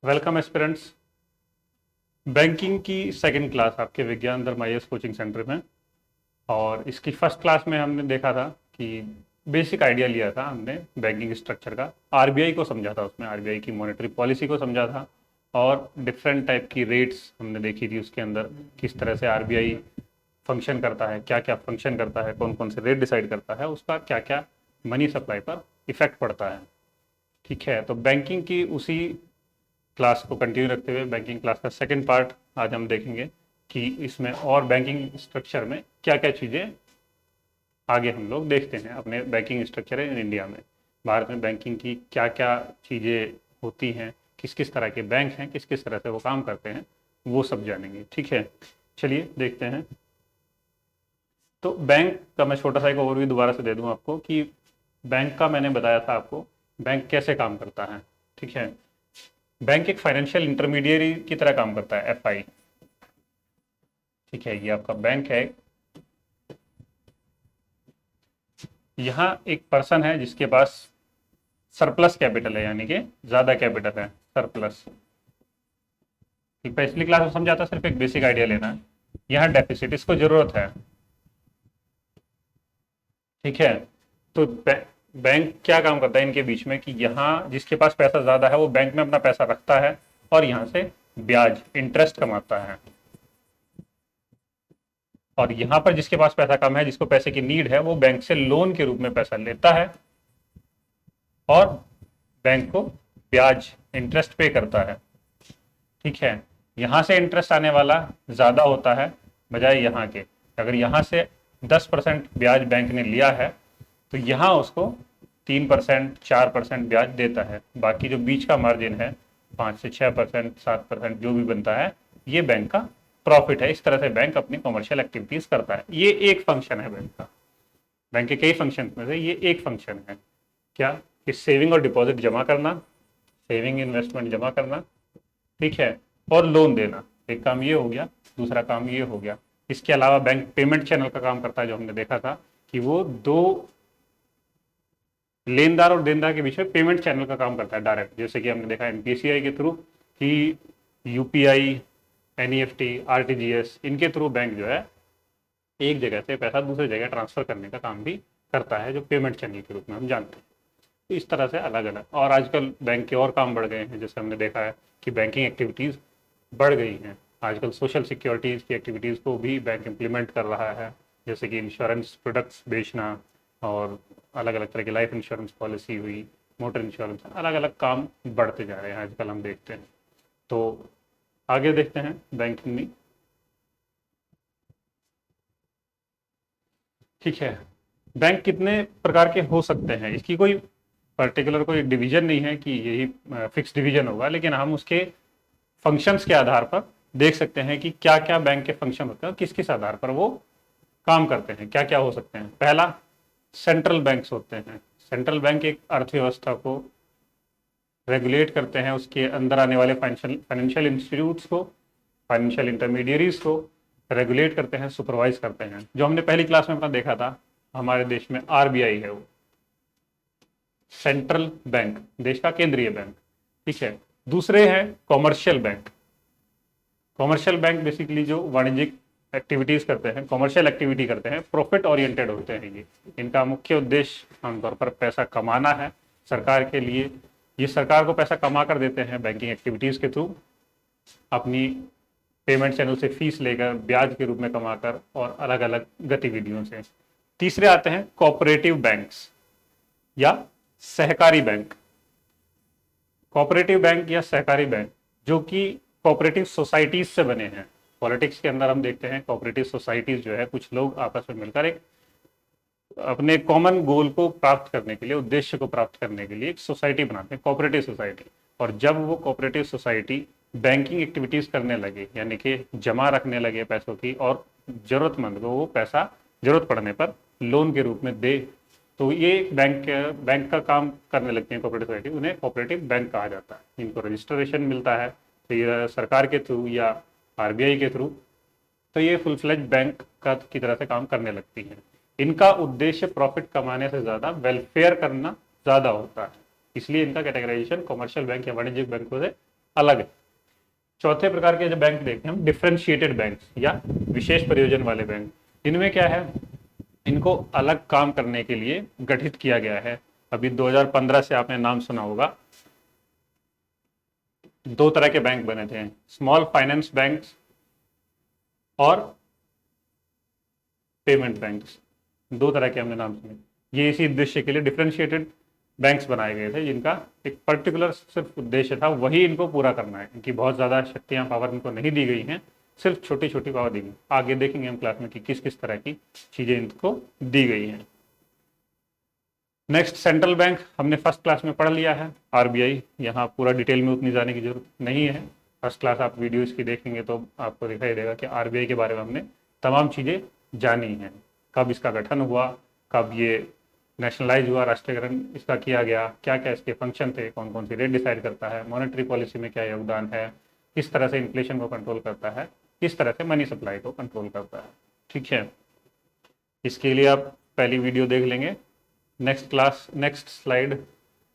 Welcome aspirants. Banking की second class आपके विज्ञान धर्म आईएएस कोचिंग सेंटर में। और इसकी फर्स्ट क्लास में हमने देखा था कि बेसिक आइडिया लिया था हमने बैंकिंग स्ट्रक्चर का। आरबीआई को समझा था, उसमें आरबीआई की मॉनेटरी पॉलिसी को समझा था और डिफरेंट टाइप की रेट्स हमने देखी थी उसके अंदर, किस तरह से आरबीआई फंक्शन करता है, क्या क्या फंक्शन करता है, कौन कौन से रेट डिसाइड करता है, उसका क्या क्या मनी सप्लाई पर इफेक्ट पड़ता है। ठीक है, तो बैंकिंग की उसी क्लास को कंटिन्यू रखते हुए बैंकिंग क्लास का सेकंड पार्ट आज हम देखेंगे कि इसमें और बैंकिंग स्ट्रक्चर में क्या क्या चीज़ें आगे हम लोग देखते हैं अपने बैंकिंग स्ट्रक्चर इन इंडिया में। भारत में बैंकिंग की क्या क्या चीज़ें होती हैं, किस किस तरह के बैंक हैं, किस किस तरह से वो काम करते हैं, वो सब जानेंगे। ठीक है, चलिए देखते हैं। तो बैंक का मैं छोटा सा एक ओवरव्यू दोबारा से दे दूं आपको कि बैंक का मैंने बताया था आपको बैंक कैसे काम करता है। ठीक है, बैंक एक फाइनेंशियल इंटरमीडिएरी की तरह काम करता है, एफआई। ठीक है, ये आपका बैंक है। यहाँ एक पर्सन है जिसके पास सरप्लस कैपिटल है, यानी कि ज्यादा कैपिटल है, सरप्लस। पिछली क्लास में समझा था, सिर्फ एक बेसिक आइडिया लेना है। यहाँ डेफिसिट, इसको जरूरत है। ठीक है, तो बैंक क्या काम करता है इनके बीच में कि यहाँ जिसके पास पैसा ज्यादा है वो बैंक में अपना पैसा रखता है और यहाँ से ब्याज, इंटरेस्ट कमाता है। और यहाँ पर जिसके पास पैसा कम है, जिसको पैसे की नीड है, वो बैंक से लोन के रूप में पैसा लेता है और बैंक को ब्याज, इंटरेस्ट पे करता है। ठीक है, यहां से इंटरेस्ट आने वाला ज्यादा होता है बजाय यहाँ के। अगर यहाँ से 10% ब्याज बैंक ने लिया है तो यहाँ उसको 3%, 4% ब्याज देता है। बाकी जो बीच का मार्जिन है, 5 से 6%, 7% जो भी बनता है, ये बैंक का प्रॉफिट है। इस तरह से बैंक अपनी कॉमर्शियल एक्टिविटीज करता है। ये एक फंक्शन है बैंक का। बैंक के कई फंक्शन में से ये एक फंक्शन है। क्या? कि सेविंग और डिपॉजिट जमा करना, सेविंग इन्वेस्टमेंट जमा करना, ठीक है, और लोन देना। एक काम ये हो गया, दूसरा काम ये हो गया। इसके अलावा बैंक पेमेंट चैनल का काम करता है, जो हमने देखा था कि वो दो लेनदार और देनदार के बीच में पेमेंट चैनल का काम करता है डायरेक्ट। जैसे कि हमने देखा एनपीसीआई के थ्रू कि यूपीआई, एनईएफटी, आरटीजीएस, इनके थ्रू बैंक जो है एक जगह से पैसा दूसरी जगह ट्रांसफर करने का काम भी करता है, जो पेमेंट चैनल के रूप में हम जानते हैं। तो इस तरह से अलग अलग, और आजकल बैंक के और काम बढ़ गए हैं। जैसे हमने देखा है कि बैंकिंग एक्टिविटीज़ बढ़ गई हैं। आजकल सोशल सिक्योरिटीज़ की एक्टिविटीज़ को भी बैंक इम्प्लीमेंट कर रहा है, जैसे कि इंश्योरेंस प्रोडक्ट्स बेचना और अलग अलग तरह की लाइफ इंश्योरेंस पॉलिसी हुई, मोटर इंश्योरेंस, अलग अलग काम बढ़ते जा रहे हैं आजकल हम देखते हैं। तो आगे देखते हैं बैंकिंग में। ठीक है, बैंक कितने प्रकार के हो सकते हैं, इसकी कोई पर्टिकुलर कोई डिवीजन नहीं है कि यही फिक्स डिवीजन होगा, लेकिन हम उसके फंक्शंस के आधार पर देख सकते हैं कि क्या क्या बैंक के फंक्शन होते हैं, किस किस आधार पर वो काम करते हैं, क्या क्या हो सकते हैं। पहला, सेंट्रल बैंक्स होते हैं। सेंट्रल बैंक एक अर्थव्यवस्था को रेगुलेट करते हैं, उसके अंदर आने वाले फाइनेंशियल इंस्टीट्यूट्स को, फाइनेंशियल इंटरमीडियरीज को रेगुलेट करते हैं, सुपरवाइज करते हैं। जो हमने पहली क्लास में अपना देखा था, हमारे देश में आरबीआई है, वो सेंट्रल बैंक, देश का केंद्रीय बैंक। ठीक है, दूसरे हैं commercial bank. Commercial bank basically जो वाणिज्यिक एक्टिविटीज करते हैं, कॉमर्शियल एक्टिविटी करते हैं, प्रॉफिट ओरिएंटेड होते हैं ये। इनका मुख्य उद्देश्य आमतौर पर पैसा कमाना है सरकार के लिए। ये सरकार को पैसा कमा कर देते हैं बैंकिंग एक्टिविटीज के थ्रू, अपनी पेमेंट चैनल से फीस लेकर, ब्याज के रूप में कमाकर और अलग अलग गतिविधियों से। तीसरे आते हैं कोऑपरेटिव बैंक्स या सहकारी बैंक। कोऑपरेटिव बैंक या सहकारी बैंक जो कि कोऑपरेटिव सोसाइटीज से बने हैं। पॉलिटिक्स के अंदर हम देखते हैं कोऑपरेटिव सोसाइटीज जो है, कुछ लोग आपस में मिलकर एक अपने कॉमन गोल को प्राप्त करने के लिए, उद्देश्य को प्राप्त करने के लिए एक सोसाइटी बनाते हैं, कोऑपरेटिव सोसाइटी। और जब वो कोऑपरेटिव सोसाइटी बैंकिंग एक्टिविटीज करने लगे, यानी कि जमा रखने लगे पैसों की, और जरूरतमंद को वो पैसा जरूरत पड़ने पर लोन के रूप में दे, तो ये बैंक का काम करने लगती है कोऑपरेटिव सोसाइटी, उन्हें कोऑपरेटिव बैंक कहा जाता है। इनको रजिस्ट्रेशन मिलता है तो ये सरकार के थ्रू या आरबीआई के थ्रू, तो ये फुल फ्लेज बैंक का की तरह से काम करने लगती हैं। इनका उद्देश्य प्रॉफिट कमाने से ज़्यादा वेलफेयर करना ज़्यादा होता है, इसलिए इनका कैटेगराइजेशन कॉमर्शियल बैंक या वाणिज्यिक बैंकों से अलग है। चौथे प्रकार के जो बैंक देखते हैं हम, डिफरेंशिएटेड बैंक या विशेष प्रयोजन वाले बैंक। इनमें क्या है, इनको अलग काम करने के लिए गठित किया गया है। अभी 2015 से आपने नाम सुना होगा, दो तरह के बैंक बने थे, स्मॉल फाइनेंस बैंक और पेमेंट बैंक्स। दो तरह के हमने नाम सुने। ये इसी उद्देश्य के लिए डिफरेंशिएटेड बैंक्स बनाए गए थे, जिनका एक पर्टिकुलर सिर्फ उद्देश्य था, वही इनको पूरा करना है। इनकी बहुत ज़्यादा शक्तियाँ, पावर इनको नहीं दी गई हैं, सिर्फ छोटी छोटी पावर दी गई। आगे देखेंगे हम क्लास में कि किस किस तरह की चीज़ें इनको दी गई हैं। नेक्स्ट, सेंट्रल बैंक हमने फर्स्ट क्लास में पढ़ लिया है, आरबीआई। यहाँ पूरा डिटेल में उतनी जाने की जरूरत नहीं है। फर्स्ट क्लास आप वीडियो इसकी देखेंगे तो आपको दिखाई देगा कि आरबीआई के बारे में हमने तमाम चीज़ें जानी हैं। कब इसका गठन हुआ, कब ये नेशनलाइज हुआ, राष्ट्रीयकरण इसका किया गया, क्या क्या इसके फंक्शन थे, कौन कौन सी रेट डिसाइड करता है, मॉनेटरी पॉलिसी में क्या योगदान है, किस तरह से इन्फ्लेशन को कंट्रोल करता है, किस तरह से मनी सप्लाई को कंट्रोल करता है। ठीक है, इसके लिए आप पहली वीडियो देख लेंगे। नेक्स्ट स्लाइड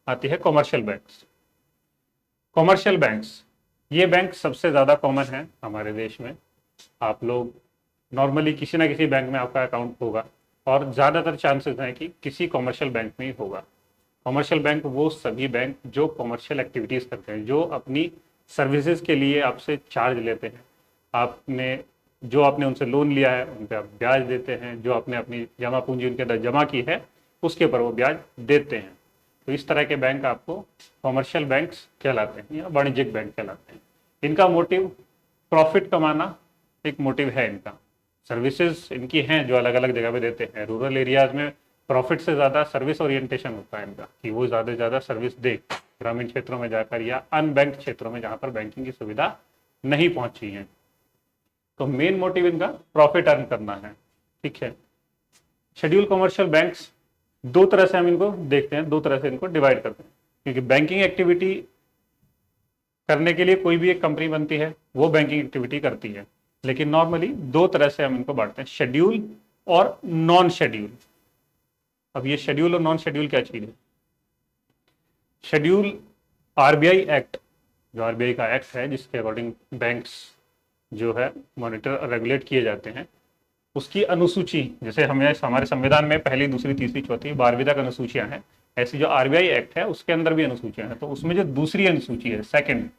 आती है कॉमर्शियल बैंक्स। कॉमर्शियल बैंक्स, ये बैंक सबसे ज़्यादा कॉमन है हमारे देश में। आप लोग नॉर्मली किसी ना किसी बैंक में आपका अकाउंट होगा और ज़्यादातर चांसेस हैं कि किसी कॉमर्शियल बैंक में ही होगा। कॉमर्शियल बैंक वो सभी बैंक जो कॉमर्शियल एक्टिविटीज़ करते हैं, जो अपनी सर्विसेज के लिए आपसे चार्ज लेते हैं। आपने उनसे लोन लिया है, उन पर आप ब्याज देते हैं, जो आपने अपनी जमा पूंजी उनके अंदर जमा की है उसके ऊपर वो ब्याज देते हैं। तो इस तरह के बैंक आपको कॉमर्शियल बैंक्स कहलाते हैं या वाणिज्यिक बैंक कहलाते हैं। इनका मोटिव प्रॉफिट कमाना एक मोटिव है इनका। सर्विसेज इनकी हैं जो अलग अलग जगह पे देते हैं। रूरल एरियाज में प्रॉफिट से ज़्यादा सर्विस ओरिएंटेशन होता है इनका, कि वो ज़्यादा से ज़्यादा सर्विस दे ग्रामीण क्षेत्रों में जाकर या अनबैंक्ड क्षेत्रों में जहाँ पर बैंकिंग की सुविधा नहीं पहुँची है। तो मेन मोटिव इनका प्रॉफिट अर्न करना है। ठीक है, शेड्यूल कॉमर्शियल बैंक्स दो तरह से हम इनको देखते हैं, दो तरह से इनको डिवाइड करते हैं, क्योंकि बैंकिंग एक्टिविटी करने के लिए कोई भी एक कंपनी बनती है, वो बैंकिंग एक्टिविटी करती है। लेकिन नॉर्मली दो तरह से हम इनको बांटते हैं, शेड्यूल और नॉन शेड्यूल। अब ये शेड्यूल और नॉन शेड्यूल क्या चीज है? शेड्यूल आरबीआई एक्ट, जो आरबीआई का एक्ट है जिसके अकॉर्डिंग बैंक्स जो है मॉनिटर रेगुलेट किए जाते हैं, उसकी अनुसूची, जैसे हमारे संविधान में पहली, दूसरी, तीसरी, चौथी, 12वीं तक अनुसूचियां हैं, ऐसी जो आरबीआई एक्ट है उसके अंदर भी अनुसूचियां हैं। तो उसमें जो दूसरी अनुसूची है, सेकंड,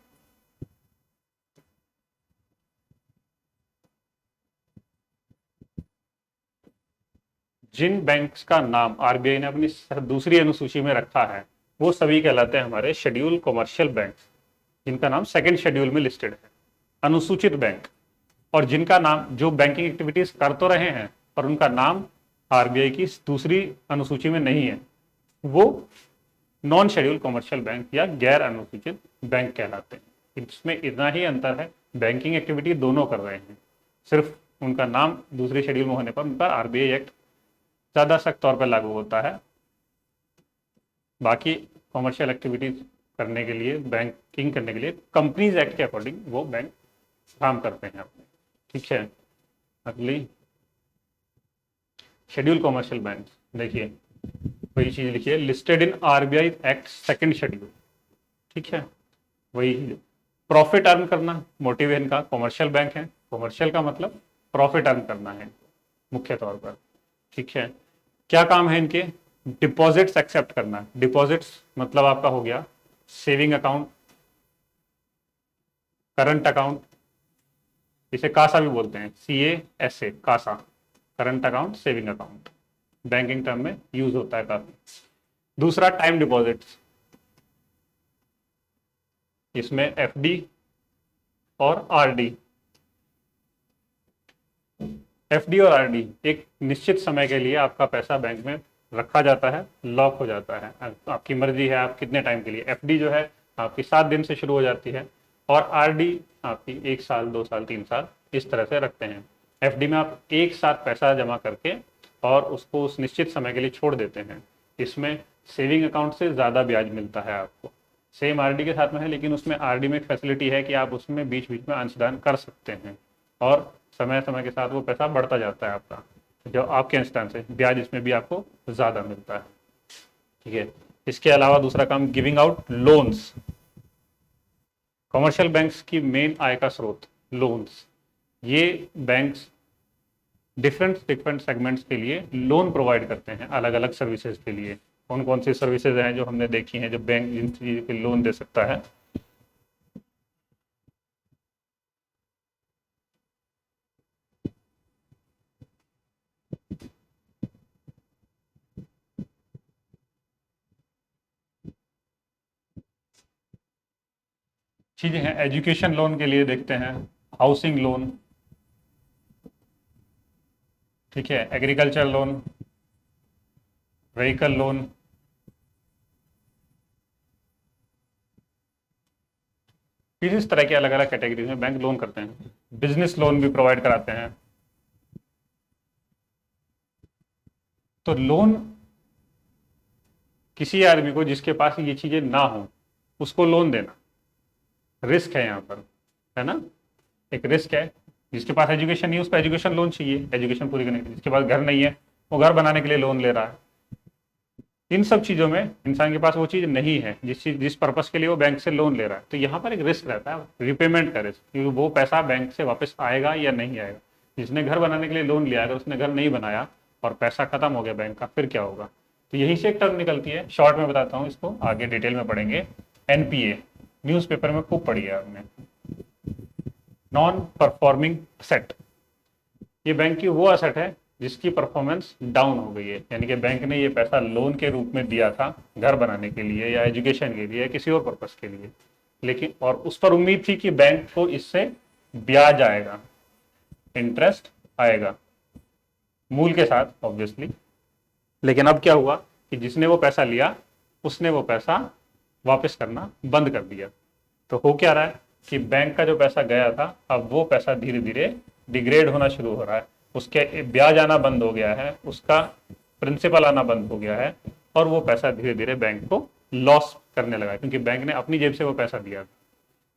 जिन बैंक्स का नाम आरबीआई ने अपनी दूसरी अनुसूची में रखा है वो सभी कहलाते हैं हमारे शेड्यूल कॉमर्शियल बैंक, जिनका नाम सेकंड शेड्यूल में लिस्टेड है, अनुसूचित बैंक। और जिनका नाम, जो बैंकिंग एक्टिविटीज कर तो रहे हैं पर उनका नाम आरबीआई की दूसरी अनुसूची में नहीं है, वो नॉन शेड्यूल कॉमर्शियल बैंक या गैर अनुसूचित बैंक कहलाते हैं। इसमें इतना ही अंतर है, बैंकिंग एक्टिविटी दोनों कर रहे हैं, सिर्फ उनका नाम दूसरे शेड्यूल में होने पर उन पर आरबीआई एक्ट ज़्यादा सख्त तौर पर लागू होता है। बाकी कॉमर्शियल एक्टिविटीज करने के लिए, बैंकिंग करने के लिए कंपनीज एक्ट के अकॉर्डिंग वो बैंक काम करते हैं अपने। ठीक है, अगली शेड्यूल कॉमर्शियल बैंक, देखिए वही चीज लिखिए, listed in RBI act second schedule. ठीक है, वही प्रॉफिट अर्न करना मोटिव इनका। कॉमर्शियल बैंक है, कॉमर्शियल का मतलब प्रॉफिट अर्न करना है मुख्य तौर पर। ठीक है, क्या काम है इनके? डिपॉजिट्स एक्सेप्ट करना। डिपॉजिट्स मतलब आपका हो गया सेविंग अकाउंट, करंट अकाउंट, इसे कासा भी बोलते हैं, CASA, CASA, current account, saving account, banking term में यूज होता है काफी। दूसरा टाइम डिपॉजिट्स, इसमें FD और RD। FD और RD एक निश्चित समय के लिए आपका पैसा बैंक में रखा जाता है, लॉक हो जाता है, आपकी मर्जी है आप कितने टाइम के लिए। FD जो है आपकी 7 दिन से शुरू हो जाती है और RD आपकी 1 साल, 2 साल, 3 साल इस तरह से रखते हैं। FD में आप एक साथ पैसा जमा करके और उसको उस निश्चित समय के लिए छोड़ देते हैं। इसमें सेविंग अकाउंट से ज़्यादा ब्याज मिलता है आपको, सेम RD के साथ में है, लेकिन उसमें RD में एक फैसिलिटी है कि आप उसमें बीच बीच में अंशदान कर सकते हैं और समय समय के साथ वो पैसा बढ़ता जाता है आपका, जो आपके अंशदान से ब्याज इसमें भी आपको ज़्यादा मिलता है। ठीक है, इसके अलावा दूसरा काम giving out loans. Commercial banks की मेन आय का स्रोत लोन्स। ये बैंक्स डिफरेंट डिफरेंट सेगमेंट्स के लिए लोन प्रोवाइड करते हैं, अलग अलग सर्विसेज के लिए। कौन कौन सी सर्विसेज हैं जो हमने देखी हैं जो बैंक जिन चीज़ पे लोन दे सकता है? चीज़ें हैं, एजुकेशन लोन के लिए देखते हैं, हाउसिंग लोन, ठीक है, एग्रीकल्चर लोन, व्हीकल लोन, इस तरह के अलग अलग कैटेगरीज में बैंक लोन करते हैं। बिजनेस लोन भी प्रोवाइड कराते हैं। तो लोन किसी आदमी को जिसके पास ये चीजें ना हो उसको लोन देना रिस्क है यहाँ पर, है ना, एक रिस्क है। जिसके पास एजुकेशन नहीं है उसको एजुकेशन लोन चाहिए एजुकेशन पूरी करने के लिए, जिसके पास घर नहीं है वो घर बनाने के लिए लोन ले रहा है। इन सब चीज़ों में इंसान के पास वो चीज़ नहीं है जिस पर्पस के लिए वो बैंक से लोन ले रहा है, तो यहाँ पर एक रिस्क रहता है, रिपेमेंट का रिस्क, क्योंकि वो पैसा बैंक से वापस आएगा या नहीं आएगा। जिसने घर बनाने के लिए लोन लिया, अगर उसने घर नहीं बनाया और पैसा खत्म हो गया बैंक का, फिर क्या होगा? तो यही से एक टर्म निकलती है, शॉर्ट में बताता हूँ, इसको आगे डिटेल में पढ़ेंगे। एनपीए न्यूज़पेपर में खूब पढ़ी है आपने, नॉन परफॉर्मिंग असेट। ये बैंक की वो असेट है जिसकी परफॉर्मेंस डाउन हो गई है, यानी कि बैंक ने ये पैसा लोन के रूप में दिया था घर बनाने के लिए या एजुकेशन के लिए या किसी और पर्पस के लिए, लेकिन और उस पर उम्मीद थी कि बैंक को इससे ब्याज आएगा, इंटरेस्ट आएगा मूल के साथ ऑब्वियसली। लेकिन अब क्या हुआ कि जिसने वो पैसा लिया उसने वो पैसा वापस करना बंद कर दिया। तो हो क्या रहा है कि बैंक का जो पैसा गया था अब वो पैसा धीरे धीरे डिग्रेड होना शुरू हो रहा है, उसके ब्याज आना बंद हो गया है, उसका प्रिंसिपल आना बंद हो गया है, और वो पैसा धीरे धीरे बैंक को लॉस करने लगा, क्योंकि बैंक ने अपनी जेब से वो पैसा दिया था।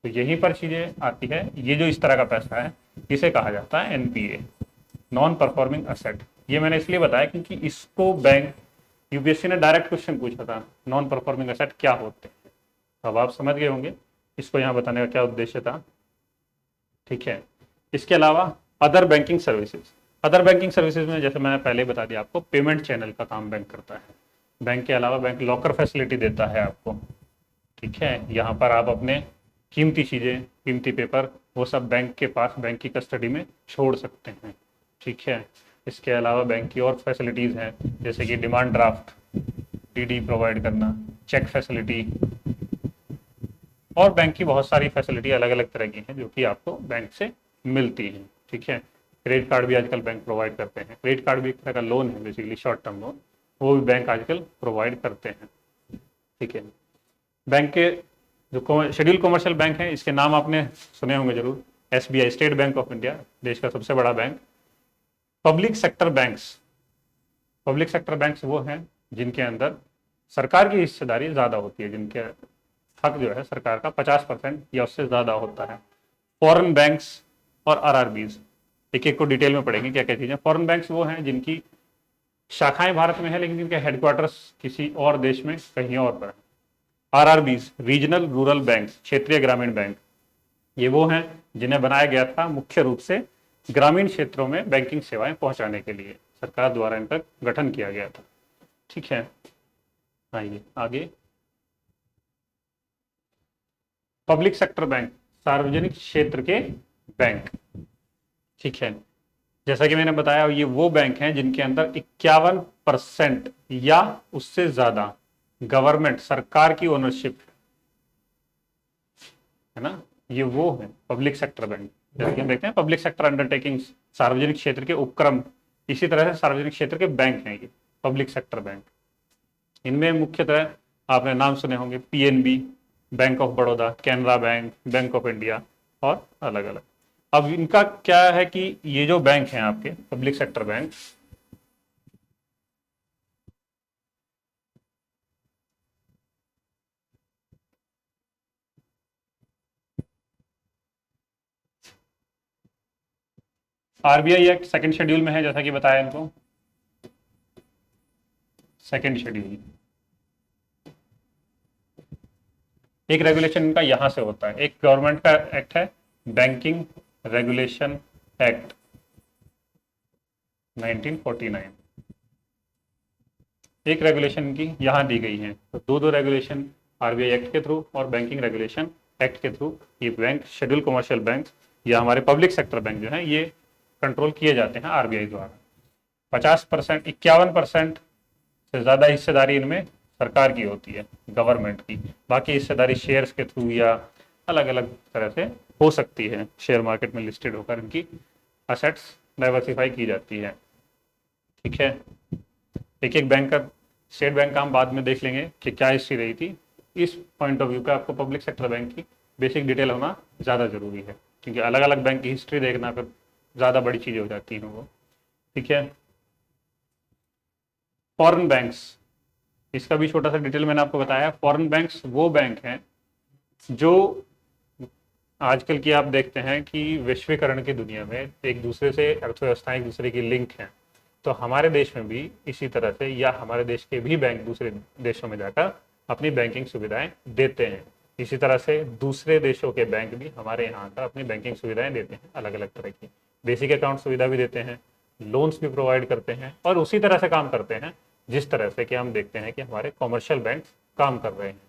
तो यहीं पर चीजें आती है, ये जो इस तरह का पैसा है इसे कहा जाता है एनपीए, नॉन परफॉर्मिंग असेट। ये मैंने इसलिए बताया क्योंकि इसको बैंक यूपीएससी ने डायरेक्ट क्वेश्चन पूछा था, नॉन परफॉर्मिंग असेट क्या होते हैं। अब आप समझ गए होंगे इसको यहाँ बताने का क्या उद्देश्य था, ठीक है। इसके अलावा other banking services, other banking services में जैसे मैंने पहले बता दिया आपको, पेमेंट चैनल का काम बैंक करता है। बैंक के अलावा बैंक लॉकर फैसिलिटी देता है आपको, ठीक है। यहाँ पर आप अपने कीमती चीज़ें, कीमती पेपर, वो सब बैंक के पास बैंक की कस्टडी में छोड़ सकते हैं, ठीक है। इसके अलावा बैंक की और फैसिलिटीज़ हैं, जैसे कि डिमांड ड्राफ्ट, डीडी प्रोवाइड करना, चेक फैसिलिटी, और बैंक की बहुत सारी फैसिलिटी अलग अलग तरह की हैं जो कि आपको बैंक से मिलती हैं, ठीक है। क्रेडिट कार्ड भी आजकल बैंक प्रोवाइड करते हैं, क्रेडिट कार्ड भी एक तरह का लोन है बेसिकली, शॉर्ट टर्म लोन, वो भी बैंक आजकल प्रोवाइड करते हैं, ठीक है। बैंक के जो शेड्यूल कमर्शियल बैंक हैं इसके नाम आपने सुने होंगे जरूर, SBI, state bank of India, देश का सबसे बड़ा bank. Public sector banks, public sector banks वो हैं जिनके अंदर सरकार की हिस्सेदारी ज़्यादा होती है, जिनके हक जो है सरकार का 50% या उससे ज़्यादा होता है। फॉरेन बैंक्स और आरआरबीज, एक एक को डिटेल में पढ़ेंगे क्या क्या चीज़ें। फॉरेन बैंक्स वो हैं जिनकी शाखाएं भारत में है लेकिन जिनके हेडक्वार्टर्स किसी और देश में कहीं और पर है। आरआरबीज, रीजनल रूरल बैंक, क्षेत्रीय ग्रामीण बैंक, ये वो हैं जिन्हें बनाया गया था मुख्य रूप से ग्रामीण क्षेत्रों में बैंकिंग सेवाएं पहुंचाने के लिए, सरकार द्वारा इनका गठन किया गया था, ठीक है। आइए आगे, पब्लिक सेक्टर बैंक, सार्वजनिक क्षेत्र के बैंक, ठीक है। जैसा कि मैंने बताया ये वो बैंक हैं जिनके अंदर 51% या उससे ज्यादा गवर्नमेंट, सरकार की ओनरशिप है ना, ये वो है पब्लिक सेक्टर बैंक। जैसे कि हम देखते हैं पब्लिक सेक्टर अंडरटेकिंग, सार्वजनिक क्षेत्र के उपक्रम, इसी तरह से सार्वजनिक क्षेत्र के बैंक हैं ये पब्लिक सेक्टर बैंक। इनमें मुख्यतः आपने नाम सुने होंगे, PNB, bank of Baroda, Canara bank, bank of India और अलग अलग। अब इनका क्या है कि ये जो बैंक हैं आपके public sector bank, RBI act second schedule में है, जैसा कि बताया इनको, सेकंड शेड्यूल। एक रेगुलेशन इनका यहाँ से होता है, एक गवर्नमेंट का एक्ट है बैंकिंग रेगुलेशन एक्ट 1949, एक रेगुलेशन की यहाँ दी गई है। तो दो दो रेगुलेशन आरबीआई एक्ट के थ्रू और बैंकिंग रेगुलेशन एक्ट के थ्रू ये बैंक, शेड्यूल कमर्शियल बैंक या हमारे पब्लिक सेक्टर बैंक जो है ये कंट्रोल किए जाते हैं आरबीआई द्वारा। 50%, 51% से ज़्यादा हिस्सेदारी इनमें सरकार की होती है, गवर्नमेंट की। बाकी हिस्सेदारी शेयर्स के थ्रू या अलग अलग तरह से हो सकती है, शेयर मार्केट में लिस्टेड होकर इनकी असेट्स डाइवर्सिफाई की जाती है। ठीक है, एक एक बैंक का, स्टेट बैंक का हम बाद में देख लेंगे कि क्या हिस्ट्री रही थी। इस पॉइंट ऑफ व्यू का आपको पब्लिक सेक्टर बैंक की बेसिक डिटेल होना ज़्यादा जरूरी है, क्योंकि अलग अलग बैंक की हिस्ट्री देखना फिर ज़्यादा बड़ी चीज़ें हो जाती हैं वो। ठीक है, फॉरेन बैंक्स, इसका भी छोटा सा डिटेल मैंने आपको बताया। फॉरेन बैंक्स वो बैंक हैं जो आजकल की आप देखते हैं कि वैश्वीकरण की दुनिया में एक दूसरे से अर्थव्यवस्थाएं एक दूसरे की लिंक हैं। तो हमारे देश में भी इसी तरह से, या हमारे देश के भी बैंक दूसरे देशों में जाकर अपनी बैंकिंग सुविधाएं देते हैं। इसी तरह से दूसरे देशों के बैंक भी हमारे यहाँ आकर अपनी बैंकिंग सुविधाएं देते हैं, अलग अलग तरह की बेसिक अकाउंट सुविधा भी देते हैं, लोन्स भी प्रोवाइड करते हैं, और उसी तरह से काम करते हैं जिस तरह से कि हम देखते हैं कि हमारे कॉमर्शियल बैंक काम कर रहे हैं।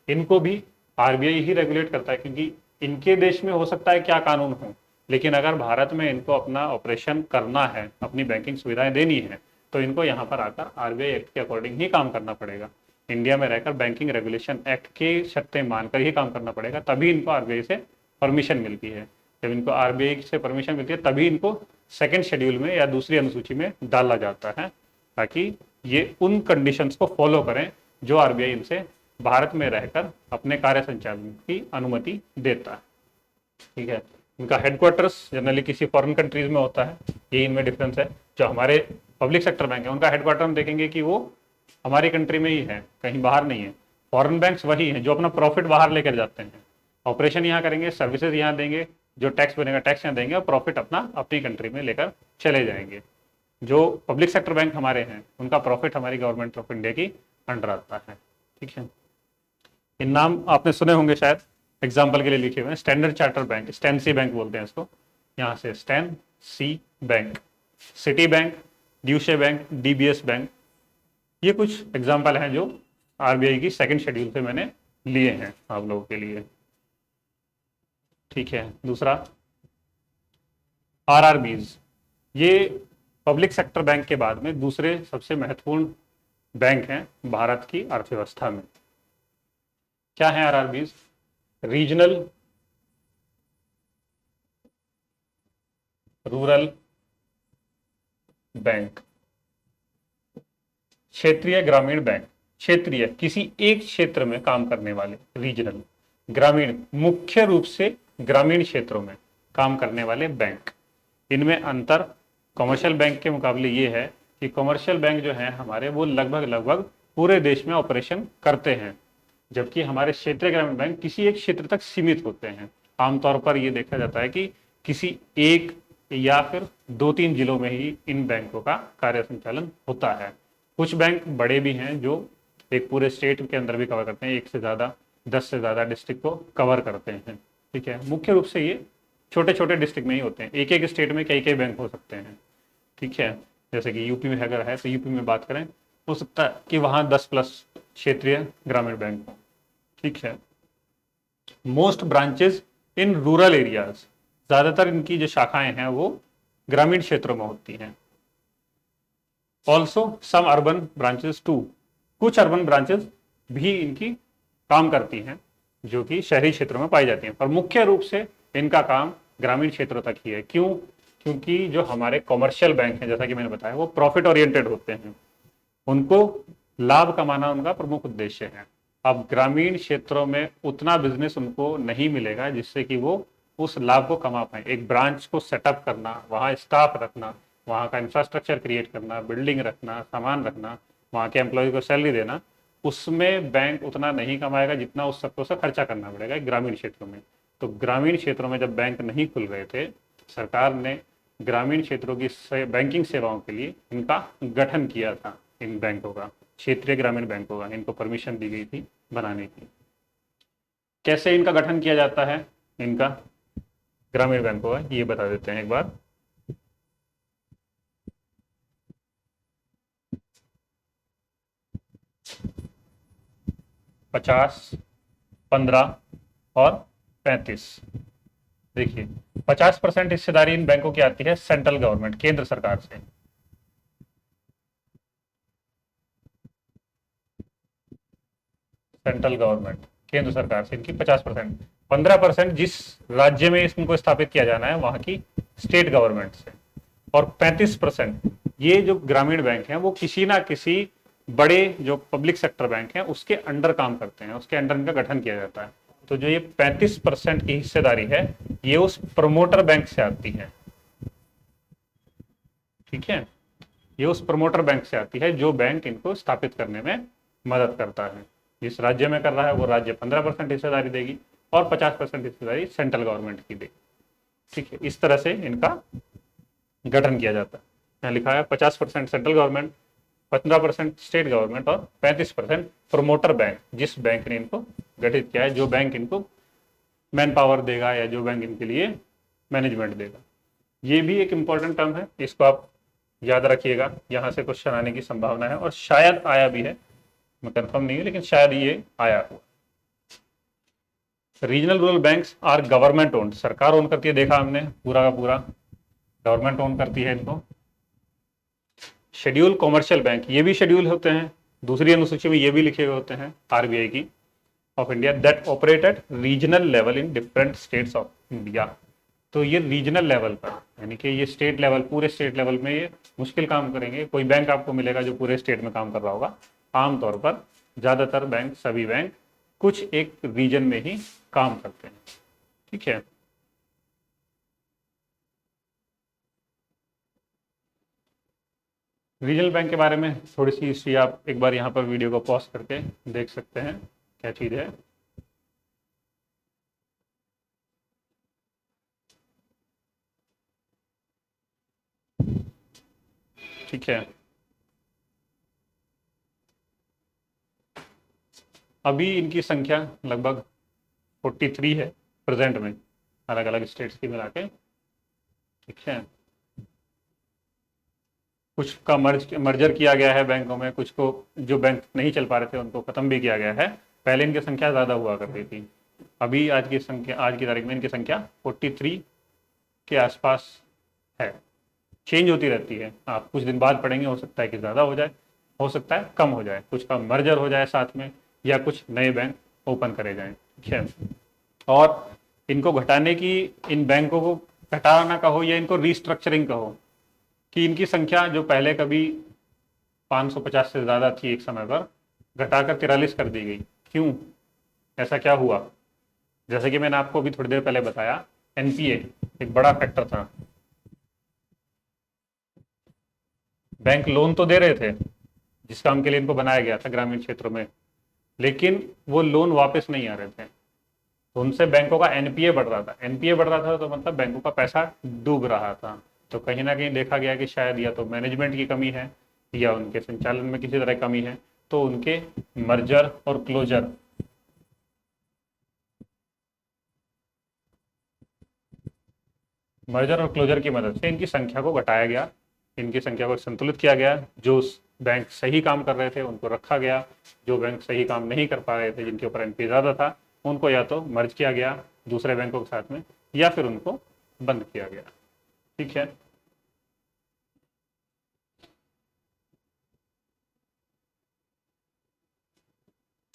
इनको भी आरबीआई ही रेगुलेट करता है, क्योंकि इनके देश में हो सकता है क्या कानून हो, लेकिन अगर भारत में इनको अपना ऑपरेशन करना है, अपनी बैंकिंग सुविधाएं देनी है, तो इनको यहाँ पर आकर आरबीआई एक्ट के अकॉर्डिंग ही काम करना पड़ेगा। इंडिया में रहकर बैंकिंग रेगुलेशन एक्ट की शर्तें मानकर ही काम करना पड़ेगा, तभी इनको आरबीआई से परमिशन मिलती है। जब इनको आरबीआई से परमिशन मिलती है तभी इनको सेकेंड शेड्यूल में या दूसरी अनुसूची में डाला जाता है, ताकि ये उन कंडीशंस को फॉलो करें जो आरबीआई इनसे भारत में रहकर अपने कार्य संचालन की अनुमति देता है। ठीक है, इनका हेडक्वार्टर्स जनरली किसी फॉरेन कंट्रीज में होता है, ये इनमें डिफरेंस है। जो हमारे पब्लिक सेक्टर बैंक है उनका हेडक्वार्टर हम देखेंगे कि वो हमारी कंट्री में ही है, कहीं बाहर नहीं है। फॉरेन बैंक्स वही हैं जो अपना प्रॉफिट बाहर लेकर जाते हैं, ऑपरेशन यहाँ करेंगे, सर्विसेज यहाँ देंगे, जो टैक्स बनेगा टैक्स यहाँ देंगे और प्रॉफिट अपना अपनी कंट्री में लेकर चले जाएंगे। जो पब्लिक सेक्टर बैंक हमारे हैं उनका प्रॉफिट हमारी गवर्नमेंट ऑफ इंडिया की अंडर आता है। ठीक है, इन नाम आपने सुने होंगे शायद, एग्जाम्पल के लिए लिखे हुए हैं। Standard charter bank, stan C bank बोलते हैं इसको, यहाँ से stan C bank, city bank, Deutsche bank, DBS bank, ये कुछ एग्जाम्पल हैं जो आरबीआई की सेकंड शेड्यूल से मैंने लिए हैं आप लोगों के लिए। ठीक है, दूसरा आरआरबीज, ये पब्लिक सेक्टर बैंक के बाद में दूसरे सबसे महत्वपूर्ण बैंक हैं भारत की अर्थव्यवस्था में। क्या है आरआरबीज? रीजनल रूरल बैंक, क्षेत्रीय ग्रामीण बैंक। क्षेत्रीय, किसी एक क्षेत्र में काम करने वाले, रीजनल। ग्रामीण, मुख्य रूप से ग्रामीण क्षेत्रों में काम करने वाले बैंक। इनमें अंतर कमर्शियल बैंक के मुकाबले ये है कि कमर्शियल बैंक जो है हमारे, वो लगभग लगभग पूरे देश में ऑपरेशन करते हैं, जबकि हमारे क्षेत्रीय ग्रामीण बैंक किसी एक क्षेत्र तक सीमित होते हैं। आमतौर पर यह देखा जाता है कि किसी एक या फिर 2-3 जिलों में ही इन बैंकों का कार्य संचालन होता है। कुछ बैंक बड़े भी हैं जो एक पूरे स्टेट के अंदर भी कवर करते हैं, 1 से ज़्यादा 10 से ज़्यादा डिस्ट्रिक्ट को कवर करते हैं। ठीक है, मुख्य रूप से ये छोटे छोटे डिस्ट्रिक्ट में ही होते हैं, एक एक स्टेट में कई कई बैंक हो सकते हैं। ठीक है, जैसे कि यूपी में अगर है तो यूपी में बात करें, हो सकता है कि वहाँ 10+ क्षेत्रीय ग्रामीण बैंक हो। ठीक है, most branches in rural areas, ज़्यादातर इनकी जो शाखाएं हैं वो ग्रामीण क्षेत्रों में होती हैं। Also some urban branches too, कुछ अर्बन ब्रांचेस भी इनकी काम करती हैं जो कि शहरी क्षेत्रों में पाई जाती हैं, पर मुख्य रूप से इनका काम ग्रामीण क्षेत्रों तक ही है। क्यों? क्योंकि जो हमारे कॉमर्शियल बैंक हैं, जैसा कि मैंने बताया, वो प्रॉफिट ओरिएंटेड होते हैं, उनको लाभ कमाना उनका प्रमुख उद्देश्य है। अब ग्रामीण क्षेत्रों में उतना बिजनेस उनको नहीं मिलेगा जिससे कि वो उस लाभ को कमा पाए। एक ब्रांच को सेटअप करना, वहाँ स्टाफ रखना, वहाँ का इंफ्रास्ट्रक्चर क्रिएट करना, बिल्डिंग रखना, सामान रखना, वहाँ के एम्प्लॉय को सैलरी देना, उसमें बैंक उतना नहीं कमाएगा जितना उस सबको से खर्चा करना पड़ेगा ग्रामीण क्षेत्रों में। तो ग्रामीण क्षेत्रों में जब बैंक नहीं खुल रहे थे, सरकार ने ग्रामीण क्षेत्रों की बैंकिंग सेवाओं के लिए इनका गठन किया था। इन बैंकों का, क्षेत्रीय ग्रामीण बैंकों का, इनको परमिशन दी गई थी बनाने की। कैसे इनका गठन किया जाता है, इनका ग्रामीण बैंकों का, ये बता देते हैं एक बार। 50, 15 और 35। देखिए, 50% हिस्सेदारी इन बैंकों की आती है सेंट्रल गवर्नमेंट, केंद्र सरकार से। सेंट्रल गवर्नमेंट, केंद्र सरकार से इनकी 50%। 15% जिस राज्य में इनको स्थापित किया जाना है वहां की स्टेट गवर्नमेंट से। और 35% ये जो ग्रामीण बैंक हैं वो किसी ना किसी बड़े जो पब्लिक सेक्टर बैंक हैं उसके अंडर काम करते हैं, उसके अंडर इनका गठन किया जाता है। तो जो ये 35% की हिस्सेदारी है ये उस प्रमोटर बैंक से आती है। ठीक है, ये उस प्रमोटर बैंक से आती है जो बैंक इनको स्थापित करने में मदद करता है। जिस राज्य में कर रहा है वो राज्य 15% हिस्सेदारी देगी और 50% हिस्सेदारी सेंट्रल गवर्नमेंट की देगी। ठीक है, इस तरह से इनका गठन किया जाता है। यहाँ लिखा है 50% सेंट्रल गवर्नमेंट, 15% स्टेट गवर्नमेंट और 35% प्रमोटर बैंक, जिस बैंक ने इनको गठित किया है, जो बैंक इनको मैन पावर देगा या जो बैंक इनके लिए मैनेजमेंट देगा। ये भी एक इंपॉर्टेंट टर्म है, इसको आप याद रखिएगा, यहाँ से क्वेश्चन आने की संभावना है और शायद आया भी है, मैं कंफर्म नहीं हूँ लेकिन शायद ये आया हुआ। Regional rural banks are government owned, सरकार ओन करती है, देखा हमने पूरा का पूरा गवर्नमेंट ओन करती है इनको। शेड्यूल कॉमर्शियल बैंक, ये भी शेड्यूल होते हैं, दूसरी अनुसूची में ये भी लिखे हुए होते हैं आरबीआई की of India, that operate at regional level in different states of India. तो ये रीजनल लेवल पर, यानी कि ये स्टेट लेवल, पूरे स्टेट लेवल में ये मुश्किल काम करेंगे। कोई बैंक आपको मिलेगा जो पूरे स्टेट में काम कर रहा होगा, आमतौर पर ज़्यादातर बैंक, सभी बैंक कुछ एक रीजन में ही काम करते हैं। ठीक है, रीजनल बैंक के बारे में थोड़ी सी हिस्ट्री आप एक बार यहाँ पर वीडियो को पॉज करके देख सकते हैं क्या चीज़ है। ठीक है, अभी इनकी संख्या लगभग 43 है प्रेजेंट में, अलग अलग स्टेट्स की मिला के। ठीक है, कुछ का मर्जर किया गया है बैंकों में, कुछ को जो बैंक नहीं चल पा रहे थे उनको खत्म भी किया गया है। पहले इनकी संख्या ज़्यादा हुआ करती थी, अभी आज की संख्या, आज की तारीख में इनकी संख्या 43 के आसपास है। चेंज होती रहती है, आप कुछ दिन बाद पढ़ेंगे, हो सकता है कि ज़्यादा हो जाए, हो सकता है कम हो जाए, कुछ का मर्जर हो जाए साथ में, या कुछ नए बैंक ओपन करे जाएं। ठीक है, और इनको घटाने की, इन बैंकों को घटाना कहो या इनको रीस्ट्रक्चरिंग कहो, कि इनकी संख्या जो पहले कभी 550 से ज़्यादा थी एक समय पर, घटाकर 43 कर दी गई। क्यों, ऐसा क्या हुआ? जैसे कि मैंने आपको अभी थोड़ी देर पहले बताया, एनपीए एक बड़ा फैक्टर था। बैंक लोन तो दे रहे थे जिस काम के लिए इनको बनाया गया था ग्रामीण क्षेत्रों में, लेकिन वो लोन वापस नहीं आ रहे थे, तो उनसे बैंकों का एनपीए बढ़ रहा था। एनपीए बढ़ रहा था तो मतलब बैंकों का पैसा डूब रहा था। तो कहीं ना कहीं देखा गया कि शायद या तो मैनेजमेंट की कमी है या उनके संचालन में किसी तरह कमी है, तो उनके मर्जर और क्लोजर, मर्जर और क्लोजर की मदद से इनकी संख्या को घटाया गया, इनकी संख्या को संतुलित किया गया। जो बैंक सही काम कर रहे थे उनको रखा गया, जो बैंक सही काम नहीं कर पा रहे थे, जिनके ऊपर एनपीए ज़्यादा था, उनको या तो मर्ज किया गया दूसरे बैंकों के साथ में, या फिर उनको बंद किया गया। ठीक है,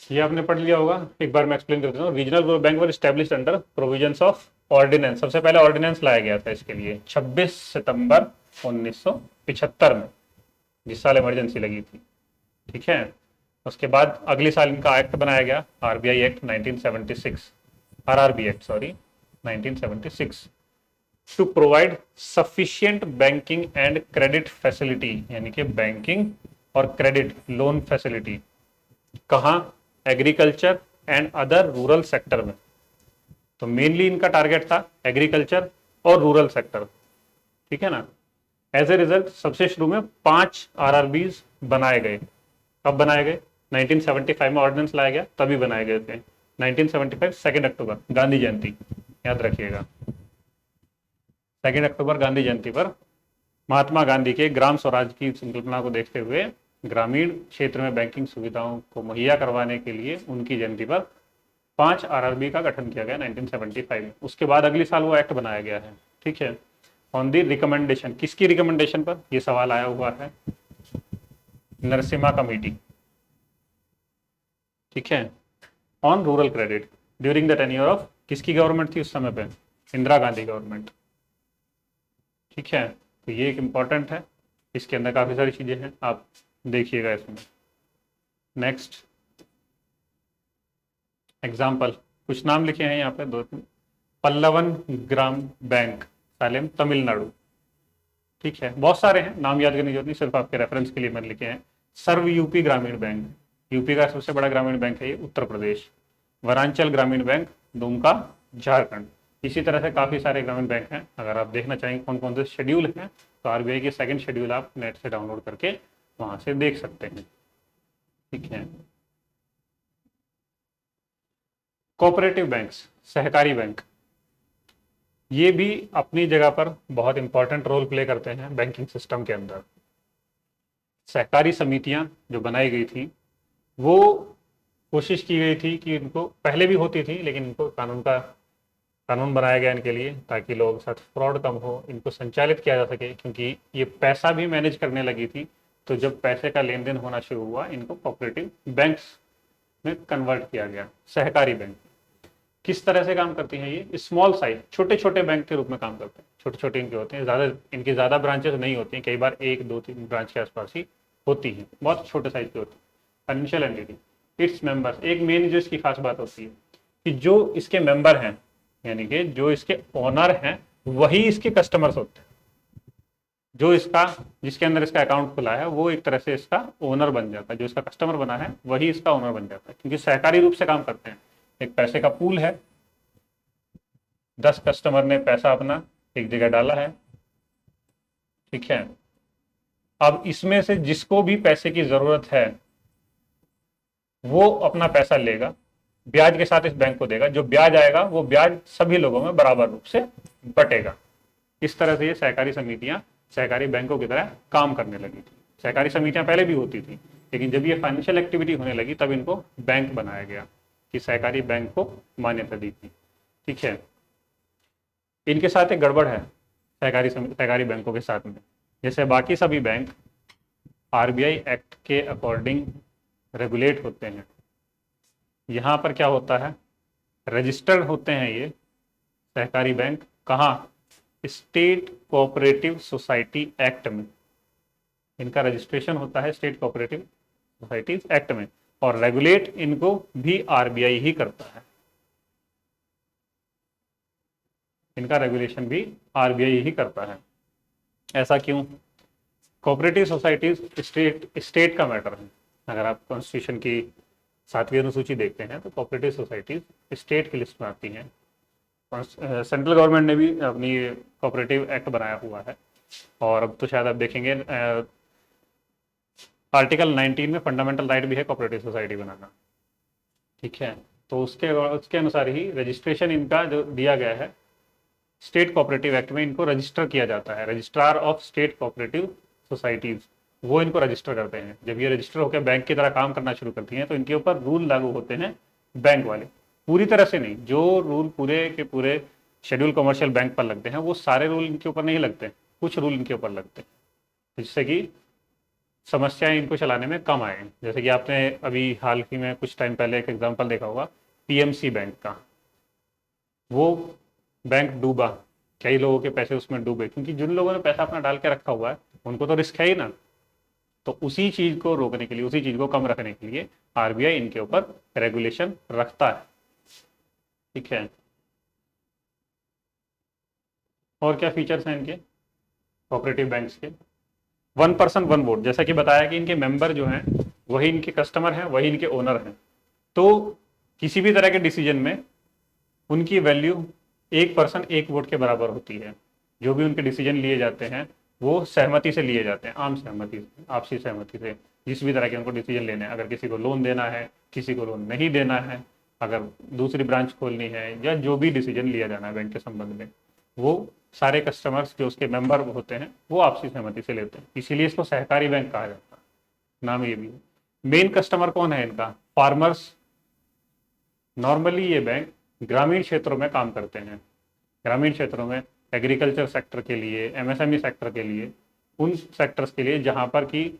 ये आपने पढ़ लिया होगा, एक बार मैं एक्सप्लेन कर देता हूँ। Regional bank were established under provisions of ordinance. सबसे पहले ऑर्डिनेंस लाया गया था इसके लिए 26 सितंबर 1975 में, जिस साल इमरजेंसी लगी थी। ठीक है, उसके बाद अगले साल इनका एक्ट बनाया गया, RBI act 1976, RRB act sorry 1976, to provide sufficient banking and credit facility, यानी कि बैंकिंग और क्रेडिट लोन फैसिलिटी कहाँ, agriculture and other rural sector में। तो मेनली इनका टारगेट था एग्रीकल्चर और रूरल सेक्टर। ठीक है ना, एज ए रिजल्ट सबसे शुरू में 5 आरआरबीज बनाए गए। कब बनाए गए? 1975 में ऑर्डिनेंस लाया गया तभी बनाए गए थे। 1975 2 अक्टूबर, गांधी जयंती, याद रखिएगा। 2 अक्टूबर गांधी जयंती पर महात्मा गांधी के ग्राम स्वराज की संकल्पना को देखते हुए ग्रामीण क्षेत्र में बैंकिंग सुविधाओं को मुहैया करवाने के लिए उनकी जयंती पर 5 आरआरबी का गठन किया गया 1975। उसके बाद अगले साल वो एक्ट बनाया गया है। ठीक है। ऑन दी रिकमेंडेशन, किसकी रिकमेंडेशन पर ये सवाल आया हुआ है? नरसिम्हा कमेटी। ठीक है। On rural credit during the tenure of, किसकी गवर्नमेंट थी उस समय पे? इंदिरा गांधी गवर्नमेंट। ठीक है। तो ये एक इंपॉर्टेंट है, इसके अंदर काफी सारी चीजें हैं, आप देखिएगा इसमें। नेक्स्ट एग्जाम्पल, कुछ नाम लिखे हैं यहाँ पे 2-3। पल्लवन ग्राम बैंक, सालेम, तमिलनाडु। ठीक है, बहुत सारे हैं, नाम याद करने की जरूरत नहीं, सिर्फ आपके रेफरेंस के लिए मैंने लिखे हैं। सर्व यूपी ग्रामीण बैंक, यूपी का सबसे बड़ा ग्रामीण बैंक है ये, उत्तर प्रदेश। वरांचल ग्रामीण बैंक, दुमका, झारखंड। इसी तरह से काफी सारे ग्रामीण बैंक हैं। अगर आप देखना चाहेंगे कौन कौन से शेड्यूल हैं, तो आरबीआई के सेकंड शेड्यूल आप नेट से डाउनलोड करके वहां से देख सकते हैं। ठीक है। कोऑपरेटिव बैंक्स, सहकारी बैंक, ये भी अपनी जगह पर बहुत इंपॉर्टेंट रोल प्ले करते हैं बैंकिंग सिस्टम के अंदर। सहकारी समितियां जो बनाई गई थी, वो कोशिश की गई थी कि इनको, पहले भी होती थी लेकिन इनको कानून बनाया गया इनके लिए, ताकि लोगों के साथ फ्रॉड कम हो, इनको संचालित किया जा सके, क्योंकि ये पैसा भी मैनेज करने लगी थी। तो जब पैसे का लेन देन होना शुरू हुआ, इनको कोऑपरेटिव बैंक्स में कन्वर्ट किया गया, सहकारी बैंक। किस तरह से काम करती हैं ये? स्मॉल साइज, छोटे छोटे बैंक के रूप में काम करते हैं, छोटे छोटे इनके होते हैं, ज़्यादा इनकी ज़्यादा ब्रांचेस नहीं होती हैं, कई बार 1-2-3 ब्रांच के आसपास ही होती हैं, बहुत छोटे साइज की होती है। फाइनेंशियल एंटिटी, इट्स मेंबर्स, एक मेन जो इसकी खास बात होती है कि जो इसके मेंबर हैं, यानी कि जो इसके ओनर हैं, वही इसके कस्टमर्स होते हैं। जो इसका, जिसके अंदर इसका अकाउंट खुला है, वो एक तरह से इसका ओनर बन जाता है, जो इसका कस्टमर बना है वही इसका ओनर बन जाता है, क्योंकि सहकारी रूप से काम करते हैं। एक पैसे का पूल है, 10 कस्टमर ने पैसा अपना एक जगह डाला है। ठीक है। अब इसमें से जिसको भी पैसे की जरूरत है, वो अपना पैसा लेगा, ब्याज के साथ इस बैंक को देगा, जो ब्याज आएगा वो ब्याज सभी लोगों में बराबर रूप से बटेगा। इस तरह से ये सहकारी समितियां सहकारी बैंकों की तरह काम करने लगी थी। सहकारी समितियां पहले भी होती थी, लेकिन जब ये फाइनेंशियल एक्टिविटी होने लगी, तब इनको बैंक बनाया गया, कि सहकारी बैंक को मान्यता दी थी। ठीक है। इनके साथ एक गड़बड़ है सहकारी बैंकों के साथ में, जैसे बाकी सभी बैंक आरबीआई एक्ट के अकॉर्डिंग रेगुलेट होते हैं, यहाँ पर क्या होता है, रजिस्टर्ड होते हैं ये सहकारी बैंक, कहाँ? स्टेट कोऑपरेटिव सोसाइटी एक्ट में इनका रजिस्ट्रेशन होता है, स्टेट कोऑपरेटिव सोसाइटी एक्ट में, और रेगुलेट इनको भी आरबीआई ही करता है। इनका रेगुलेशन भी आरबीआई ही करता है। ऐसा क्यों? कोऑपरेटिव सोसाइटीज स्टेट का मैटर है। अगर आप कॉन्स्टिट्यूशन की 7वीं अनुसूची देखते हैं, तो कोऑपरेटिव सोसाइटीज स्टेट की लिस्ट में आती हैं। सेंट्रल गवर्नमेंट ने भी अपनी कोऑपरेटिव एक्ट बनाया हुआ है, और अब तो शायद आप देखेंगे आर्टिकल 19 में फंडामेंटल राइट भी है कोऑपरेटिव सोसाइटी बनाना। ठीक है। तो उसके अनुसार ही रजिस्ट्रेशन इनका जो दिया गया है, स्टेट कोऑपरेटिव एक्ट में इनको रजिस्टर किया जाता है। Registrar of state cooperative societies, वो इनको रजिस्टर करते हैं। जब ये रजिस्टर होकर बैंक की तरह काम करना शुरू करती हैं, तो इनके ऊपर रूल लागू होते हैं बैंक वाले, पूरी तरह से नहीं। जो रूल पूरे के पूरे शेड्यूल कमर्शियल बैंक पर लगते हैं, वो सारे रूल इनके ऊपर नहीं लगते, कुछ रूल इनके ऊपर लगते हैं, जिससे कि समस्याएं इनको चलाने में कम आए। जैसे कि आपने अभी हाल ही में कुछ टाइम पहले एक एग्जाम्पल देखा होगा पीएमसी बैंक का, वो बैंक डूबा, कई लोगों के पैसे उसमें डूबे, क्योंकि जिन लोगों ने पैसा अपना डाल के रखा हुआ है, उनको तो रिस्क है ही ना। तो उसी चीज को रोकने के लिए, उसी चीज को कम रखने के लिए आरबीआई इनके ऊपर रेगुलेशन रखता है। ठीक है। और क्या फीचर्स हैं इनके कोऑपरेटिव बैंक्स के? 1 पर्सन 1 वोट, जैसा कि बताया कि इनके मेंबर जो हैं, वही इनके कस्टमर हैं, वही इनके ओनर हैं। तो किसी भी तरह के डिसीजन में उनकी वैल्यू 1 पर्सन 1 वोट के बराबर होती है। जो भी उनके डिसीजन लिए जाते हैं, वो सहमति से लिए जाते हैं, आम सहमति से, आपसी सहमति से। जिस भी तरह के उनको डिसीजन लेने हैं, अगर किसी को लोन देना है, किसी को लोन नहीं देना है, अगर दूसरी ब्रांच खोलनी है या जो भी डिसीजन लिया जाना है बैंक के संबंध में, वो सारे कस्टमर्स जो उसके मेंबर होते हैं वो आपसी सहमति से लेते हैं, इसीलिए इसको सहकारी बैंक कहा जाता है, नाम ये भी है। मेन कस्टमर कौन है इनका? फार्मर्स। नॉर्मली ये बैंक ग्रामीण क्षेत्रों में काम करते हैं, ग्रामीण क्षेत्रों में एग्रीकल्चर सेक्टर के लिए, एमएसएमई सेक्टर के लिए, उन सेक्टर्स के लिए जहां पर कि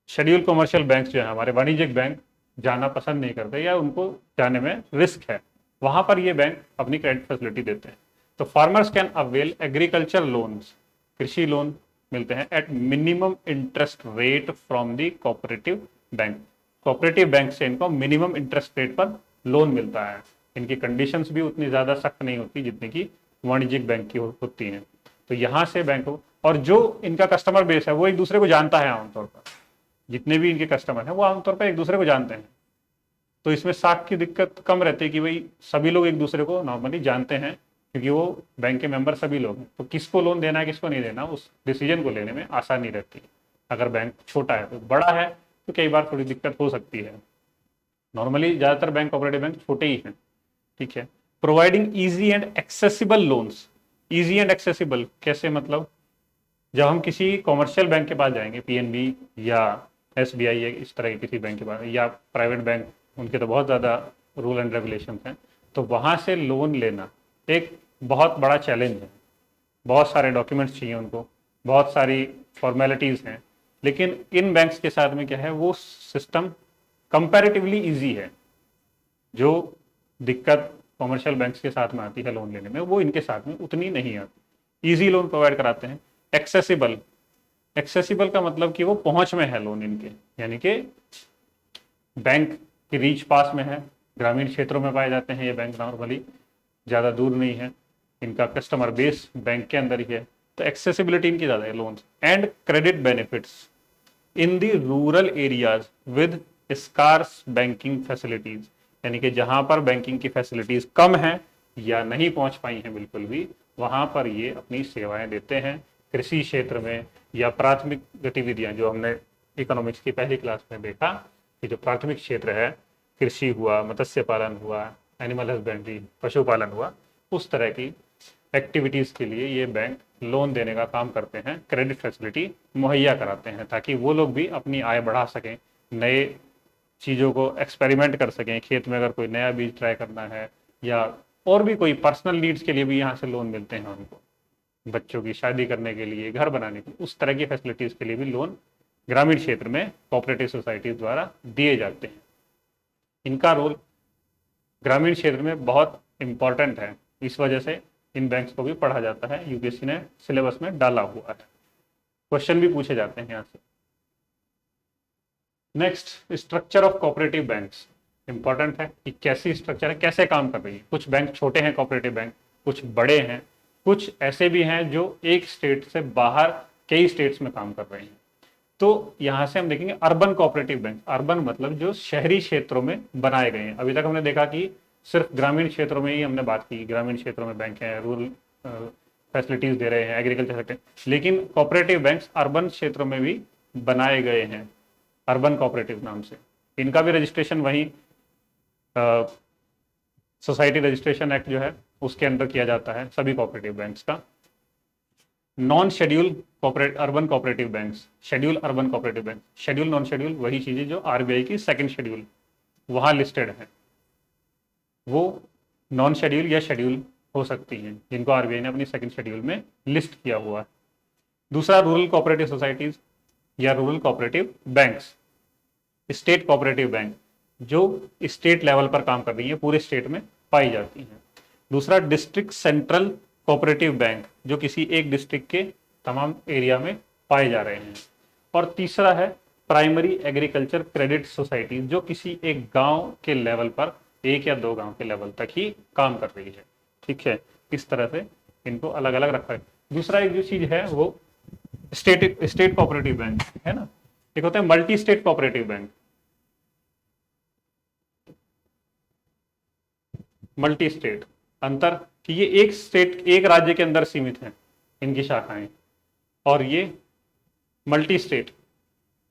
शेड्यूल कमर्शियल बैंक जो है हमारे वाणिज्यिक बैंक जाना पसंद नहीं करते या उनको जाने में रिस्क है, वहां पर ये बैंक अपनी क्रेडिट फैसिलिटी देते हैं। तो farmers can avail agriculture loans, कृषि लोन मिलते हैं at minimum interest rate from the cooperative bank. Cooperative bank से इनको मिनिमम इंटरेस्ट रेट पर लोन मिलता है। इनकी कंडीशंस भी उतनी ज़्यादा सख्त नहीं होती जितनी कि वाणिज्यिक बैंक की होती हैं। तो यहाँ से बैंक, और जो इनका कस्टमर बेस है वो एक दूसरे को जानता है आमतौर पर, जितने भी इनके कस्टमर हैं वो आमतौर पर एक दूसरे को जानते हैं। तो इसमें साख की दिक्कत कम रहती है कि भाई सभी लोग एक दूसरे को नॉर्मली जानते हैं, क्योंकि वो बैंक के मेंबर सभी लोग हैं। तो किसको लोन देना है किसको नहीं देना उस डिसीजन को लेने में आसानी रहती है। अगर बैंक छोटा है, तो बड़ा है तो कई बार थोड़ी दिक्कत हो सकती है। नॉर्मली ज़्यादातर बैंक, कोऑपरेटिव बैंक छोटे ही हैं, ठीक है। Providing easy and accessible loans. Easy and accessible कैसे? मतलब जब हम किसी कॉमर्शियल बैंक के पास जाएंगे, पीएनबी या एसबीआई या इस तरह के किसी बैंक के पास, या प्राइवेट बैंक, उनके तो बहुत ज़्यादा रूल एंड रेगुलेशन हैं, तो वहाँ से लोन लेना एक बहुत बड़ा चैलेंज है। बहुत सारे डॉक्यूमेंट्स चाहिए उनको, बहुत सारी फॉर्मेलिटीज़ हैं। लेकिन इन बैंक्स के साथ में क्या है, वो सिस्टम कंपैरेटिवली ईजी है। जो दिक्कत कॉमर्शियल बैंक्स के साथ में आती है लोन लेने में, वो इनके साथ में उतनी नहीं आती। ईजी लोन प्रोवाइड कराते हैं। एक्सेसिबल, एक्सेसिबल का मतलब कि वो पहुंच में है लोन इनके, यानी कि बैंक की रीच पास में है। ग्रामीण क्षेत्रों में पाए जाते हैं ये बैंक, नॉर्मली ज़्यादा दूर नहीं है, इनका कस्टमर बेस बैंक के अंदर ही है। तो एक्सेसिबिलिटी इनकी ज़्यादा है loans. And credit benefits in the rural areas with scarce banking facilities, यानी कि जहां पर बैंकिंग की फैसिलिटीज कम है या नहीं पहुंच पाई हैं बिल्कुल भी, वहां पर ये अपनी सेवाएं देते हैं। कृषि क्षेत्र में या प्राथमिक गतिविधियां, जो हमने इकोनॉमिक्स की पहली क्लास में देखा कि जो प्राथमिक क्षेत्र है, कृषि हुआ, मत्स्य पालन हुआ, एनिमल हस्बेंड्री, पशुपालन हुआ, उस तरह की एक्टिविटीज़ के लिए ये बैंक लोन देने का काम करते हैं, क्रेडिट फैसिलिटी मुहैया कराते हैं, ताकि वो लोग भी अपनी आय बढ़ा सकें, नए चीज़ों को एक्सपेरिमेंट कर सकें। खेत में अगर कोई नया बीज ट्राई करना है या और भी कोई पर्सनल नीड्स के लिए भी यहाँ से लोन मिलते हैं उनको, बच्चों की शादी करने के लिए, घर बनाने के, उस तरह की फैसिलिटीज़ के लिए भी लोन ग्रामीण क्षेत्र में कोऑपरेटिव सोसाइटीज द्वारा दिए जाते हैं। इनका रोल ग्रामीण क्षेत्र में बहुत इंपॉर्टेंट है, इस वजह से इन बैंक्स को भी पढ़ा जाता है, यूपीएससी ने सिलेबस में डाला हुआ है, क्वेश्चन भी पूछे जाते हैं यहाँ से। Next, structure of cooperative banks. Important है कि कैसी स्ट्रक्चर है, कैसे काम कर रही है। कुछ बैंक छोटे हैं कोऑपरेटिव बैंक, कुछ बड़े हैं, कुछ ऐसे भी हैं जो एक स्टेट से बाहर कई स्टेट्स में काम कर रहे हैं। तो यहाँ से हम देखेंगे अर्बन कोऑपरेटिव बैंक। अर्बन मतलब जो शहरी क्षेत्रों में बनाए गए हैं। अभी तक हमने देखा कि सिर्फ ग्रामीण क्षेत्रों में ही हमने बात की, ग्रामीण क्षेत्रों में बैंक हैं, रूरल फैसिलिटीज दे रहे हैं, एग्रीकल्चर सेक्टर, लेकिन कोऑपरेटिव बैंक्स अर्बन क्षेत्रों में भी बनाए गए हैं अर्बन कोऑपरेटिव नाम से। इनका भी रजिस्ट्रेशन वही सोसाइटी रजिस्ट्रेशन एक्ट जो है उसके अंडर किया जाता है सभी कोऑपरेटिव बैंक्स का। Non schedule corporate urban cooperative banks, schedule urban cooperative bank, schedule non schedule वही चीज़ें जो आरबीआई की सेकंड शेड्यूल वहाँ लिस्टेड है, वो नॉन शेड्यूल या शेड्यूल हो सकती हैं, जिनको आरबीआई ने अपनी सेकंड शेड्यूल में लिस्ट किया हुआ है। दूसरा, रूरल कोऑपरेटिव सोसाइटीज या rural cooperative banks, state cooperative bank, जो स्टेट लेवल पर काम कर रही है, पूरे स्टेट में पाई जाती हैं। दूसरा, डिस्ट्रिक्ट सेंट्रल कोऑपरेटिव बैंक, जो किसी एक डिस्ट्रिक्ट के तमाम एरिया में पाए जा रहे हैं। और तीसरा है प्राइमरी एग्रीकल्चर क्रेडिट सोसाइटी, जो किसी एक गांव के लेवल पर, एक या दो गांव के लेवल तक ही काम कर रही है। ठीक है, इस तरह से इनको अलग अलग रखा है। दूसरा एक जो चीज है वो स्टेट कोऑपरेटिव बैंक है ना, एक होता है multi state cooperative bank. Multi state अंतर कि ये एक स्टेट, एक राज्य के अंदर सीमित है इनकी शाखाएं, और ये मल्टी स्टेट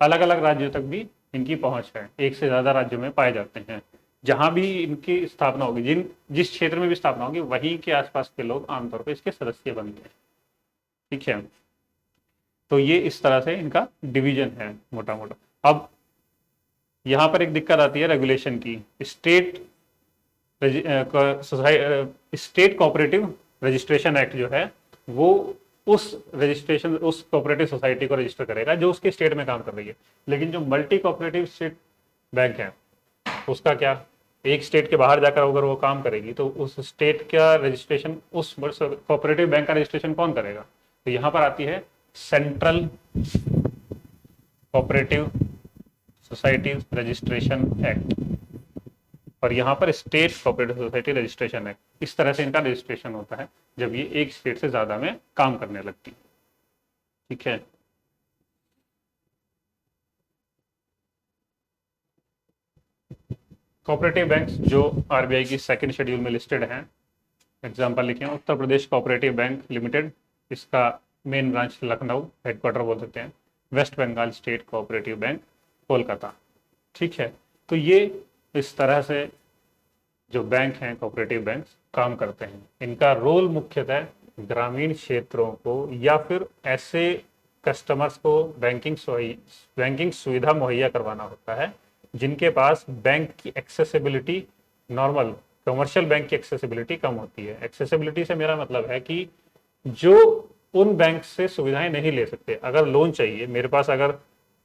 अलग अलग राज्यों तक भी इनकी पहुंच है, एक से ज्यादा राज्यों में पाए जाते हैं। जहां भी इनकी स्थापना होगी, जिस क्षेत्र में भी स्थापना होगी, वहीं के आसपास के लोग आमतौर पर इसके सदस्य बनते हैं। ठीक है, तो ये इस तरह से इनका डिवीजन है मोटा मोटा। अब यहाँ पर एक दिक्कत आती है रेगुलेशन की। स्टेट कोऑपरेटिव रजिस्ट्रेशन एक्ट जो है वो उस कोऑपरेटिव सोसाइटी को रजिस्टर करेगा जो उसके स्टेट में काम कर रही है। लेकिन जो मल्टी कोऑपरेटिव स्टेट बैंक है उसका क्या, एक स्टेट के बाहर जाकर अगर वो काम करेगी तो उस स्टेट का रजिस्ट्रेशन, उस कोऑपरेटिव बैंक का रजिस्ट्रेशन कौन करेगा? तो यहाँ पर आती है central cooperative society registration act, और यहाँ पर state cooperative society registration act. इस तरह से इनका रजिस्ट्रेशन होता है जब ये एक स्टेट से ज्यादा में काम करने लगती। ठीक है, कोऑपरेटिव बैंक्स जो आरबीआई की सेकंड शेड्यूल में लिस्टेड हैं, एग्जांपल लिखे हैं, Uttar Pradesh cooperative bank limited, इसका मेन ब्रांच लखनऊ, हेडक्वार्टर बोल सकते हैं। West Bengal state cooperative bank Kolkata. ठीक है, तो ये इस तरह से जो बैंक हैं कोऑपरेटिव बैंक काम करते हैं। इनका रोल मुख्यतः ग्रामीण क्षेत्रों को या फिर ऐसे कस्टमर्स को बैंकिंग सुविधा मुहैया करवाना होता है जिनके पास बैंक की एक्सेसिबिलिटी, नॉर्मल कमर्शियल बैंक की एक्सेसिबिलिटी कम होती है। एक्सेसिबिलिटी से मेरा मतलब है कि जो उन बैंक से सुविधाएं नहीं ले सकते, अगर लोन चाहिए, मेरे पास अगर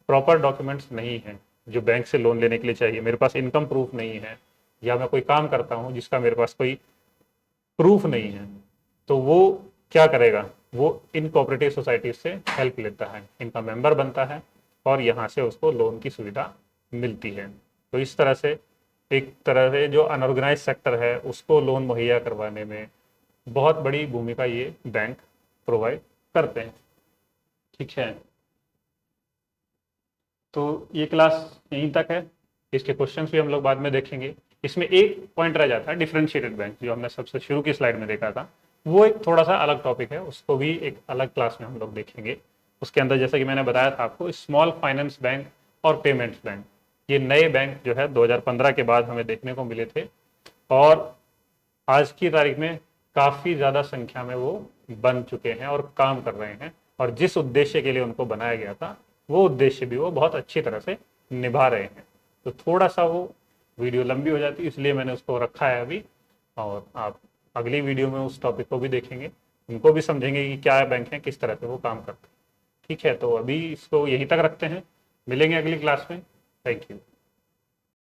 प्रॉपर डॉक्यूमेंट्स नहीं है जो बैंक से लोन लेने के लिए चाहिए, मेरे पास इनकम प्रूफ नहीं है, या मैं कोई काम करता हूं जिसका मेरे पास कोई प्रूफ नहीं है, तो वो क्या करेगा, वो इन कोऑपरेटिव सोसाइटी से हेल्प लेता है, इनका मेंबर बनता है और यहाँ से उसको लोन की सुविधा मिलती है। तो इस तरह से एक तरह से जो अनऑर्गेनाइज सेक्टर है उसको लोन मुहैया करवाने में बहुत बड़ी भूमिका ये बैंक प्रोवाइड करते हैं। ठीक है, तो ये क्लास यहीं तक है। इसके क्वेश्चंस भी हम लोग बाद में देखेंगे। इसमें एक पॉइंट रह जाता है डिफरेंशिएटेड बैंक, जो हमने सबसे शुरू की स्लाइड में देखा था, वो एक थोड़ा सा अलग टॉपिक है, उसको भी एक अलग क्लास में हम लोग देखेंगे। उसके अंदर जैसा कि मैंने बताया था आपको, स्मॉल फाइनेंस बैंक और पेमेंट्स बैंक, ये नए बैंक जो है 2015 के बाद हमें देखने को मिले थे, और आज की तारीख में काफ़ी ज़्यादा संख्या में वो बन चुके हैं और काम कर रहे हैं, और जिस उद्देश्य के लिए उनको बनाया गया था वो उद्देश्य भी वो बहुत अच्छी तरह से निभा रहे हैं। तो थोड़ा सा वो वीडियो लंबी हो जाती है, इसलिए मैंने उसको रखा है अभी, और आप अगली वीडियो में उस टॉपिक को भी देखेंगे, उनको भी समझेंगे कि क्या बैंक है, किस तरह से वो काम करते हैं। ठीक है, तो अभी इसको यहीं तक रखते हैं, मिलेंगे अगली क्लास में। Thank you.